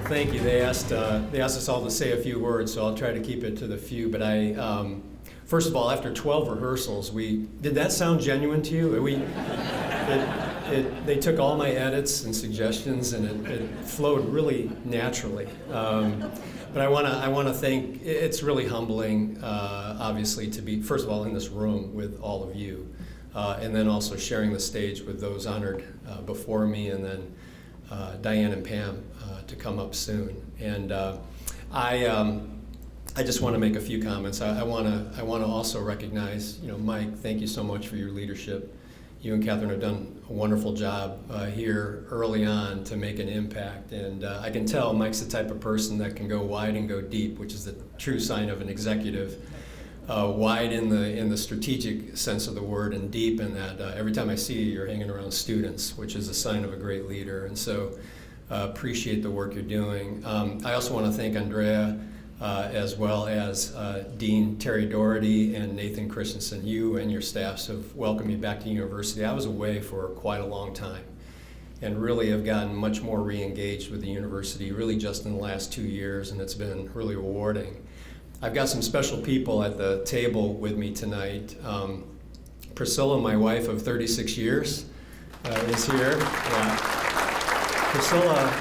Thank you. They asked us all to say a few words, so I'll try to keep it to the few. But first of all, after 12 rehearsals, did that sound genuine to you? They took all my edits and suggestions, and it flowed really naturally. But I want to thank. It's really humbling, obviously, to be first of all in this room with all of you, and then also sharing the stage with those honored before me, and then Diane and Pam to come up soon. And I just want to make a few comments. I want to also recognize, Mike. Thank you so much for your leadership. You and Catherine have done a wonderful job here early on to make an impact, and I can tell Mike's the type of person that can go wide and go deep, which is the true sign of an executive. Wide in the strategic sense of the word, and deep in that every time I see you, you're hanging around students, which is a sign of a great leader. And so appreciate the work you're doing. I also want to thank Andrea, as well as Dean Terry Doherty and Nathan Christensen. You and your staffs have welcomed me back to university. I was away for quite a long time and really have gotten much more re-engaged with the university, really just in the last 2 years, and it's been really rewarding. I've got some special people at the table with me tonight. Priscilla, my wife of 36 years, is here. Priscilla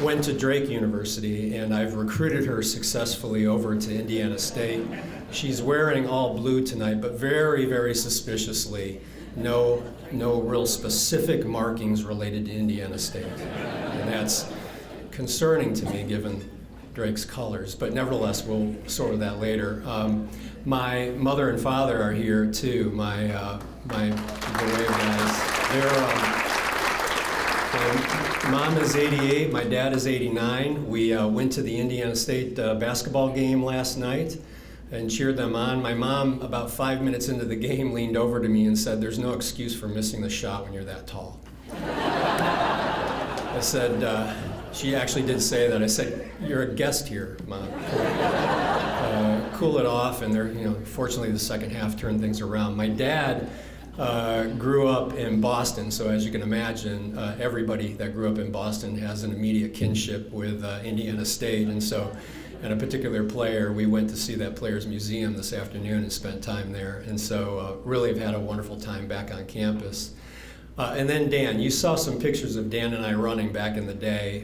went to Drake University, and I've recruited her successfully over to Indiana State. She's wearing all blue tonight, but very, very suspiciously, no real specific markings related to Indiana State. And that's concerning to me, given Drake's colors, but nevertheless, we'll sort of that later. My mother and father are here too. My wave guys. My mom is 88. My dad is 89. We went to the Indiana State basketball game last night and cheered them on. My mom, about 5 minutes into the game, leaned over to me and said, "There's no excuse for missing the shot when you're that tall." I said. She actually did say that. I said, "You're a guest here, Mom. Cool it off." And fortunately, the second half turned things around. My dad grew up in Boston, so as you can imagine, everybody that grew up in Boston has an immediate kinship with Indiana State. And so, and a particular player, we went to see that player's museum this afternoon and spent time there. And so, really have had a wonderful time back on campus. And then Dan, you saw some pictures of Dan and I running back in the day.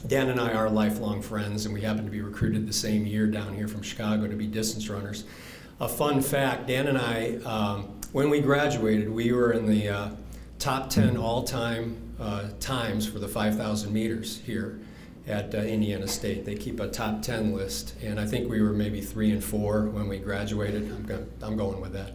Dan and I are lifelong friends, and we happened to be recruited the same year down here from Chicago to be distance runners. A fun fact, Dan and I, when we graduated, we were in the top 10 all-time times for the 5,000 meters here at Indiana State. They keep a top 10 list, and I think we were maybe 3 and 4 when we graduated. I'm going with that.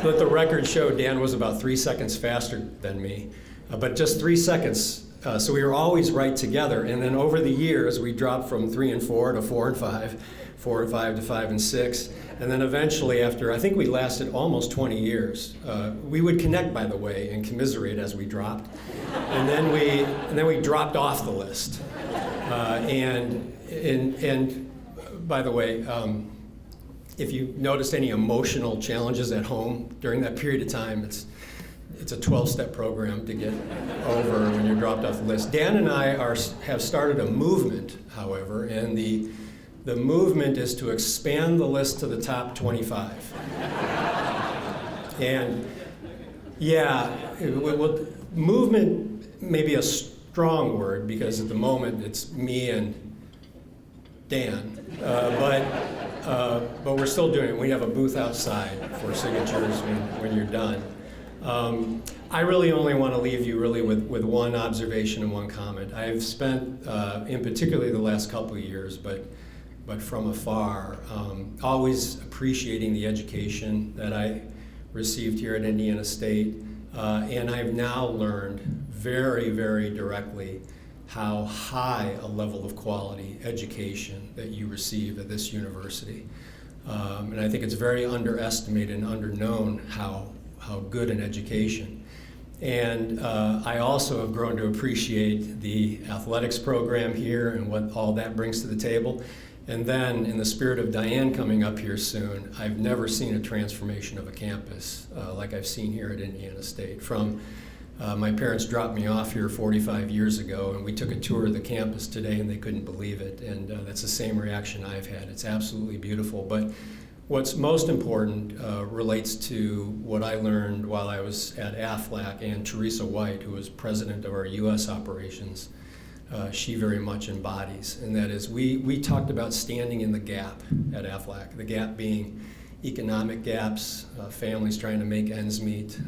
But the record showed Dan was about 3 seconds faster than me, but just 3 seconds. So we were always right together. And then over the years, we dropped from 3 and 4 to 4 and 5, 4 and 5 to 5 and 6. And then eventually, after I think we lasted almost 20 years, we would connect, by the way, and commiserate as we dropped. And then we dropped off the list. And by the way. If you noticed any emotional challenges at home during that period of time, it's a 12-step program to get over when you're dropped off the list. Dan and I have started a movement, however, and the movement is to expand the list to the top 25. And movement may be a strong word because at the moment it's me and Dan, but we're still doing it. We have a booth outside for signatures when you're done. I really only want to leave you really with one observation and one comment. I've spent, in particularly the last couple of years, but from afar, always appreciating the education that I received here at Indiana State, and I've now learned very, very directly how high a level of quality education that you receive at this university. And I think it's very underestimated and underknown how good an education. And I also have grown to appreciate the athletics program here and what all that brings to the table. And then, in the spirit of Diane coming up here soon, I've never seen a transformation of a campus like I've seen here at Indiana State. From My parents dropped me off here 45 years ago, and we took a tour of the campus today, and they couldn't believe it. And that's the same reaction I've had. It's absolutely beautiful. But what's most important relates to what I learned while I was at AFLAC, and Teresa White, who was president of our U.S. operations, she very much embodies. And that is, we talked about standing in the gap at AFLAC, the gap being economic gaps, families trying to make ends meet,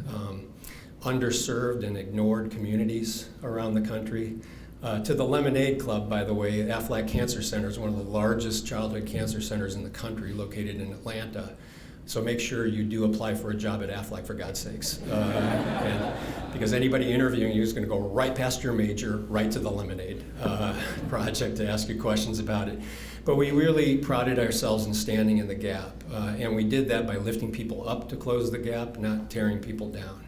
underserved and ignored communities around the country. To the Lemonade Club, by the way, AFLAC Cancer Center is one of the largest childhood cancer centers in the country, located in Atlanta. So make sure you do apply for a job at AFLAC, for God's sakes. Because anybody interviewing you is going to go right past your major, right to the Lemonade project to ask you questions about it. But we really prided ourselves in standing in the gap. And we did that by lifting people up to close the gap, not tearing people down.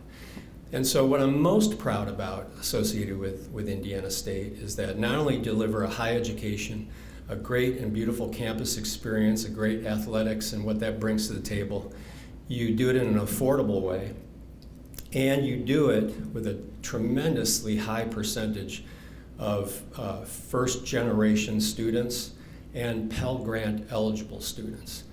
And so what I'm most proud about associated with Indiana State is that not only deliver a high education, a great and beautiful campus experience, a great athletics and what that brings to the table, you do it in an affordable way, and you do it with a tremendously high percentage of first-generation students and Pell Grant eligible students.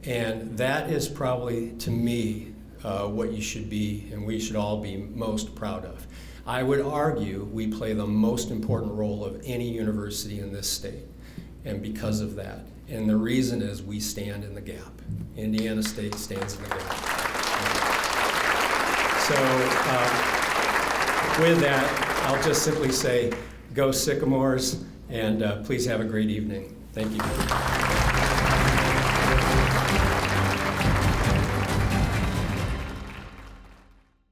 And that is probably, to me, what you should be and we should all be most proud of. I would argue we play the most important role of any university in this state, and because of that. And the reason is we stand in the gap. Indiana State stands in the gap. So with that, I'll just simply say, go Sycamores, and please have a great evening. Thank you.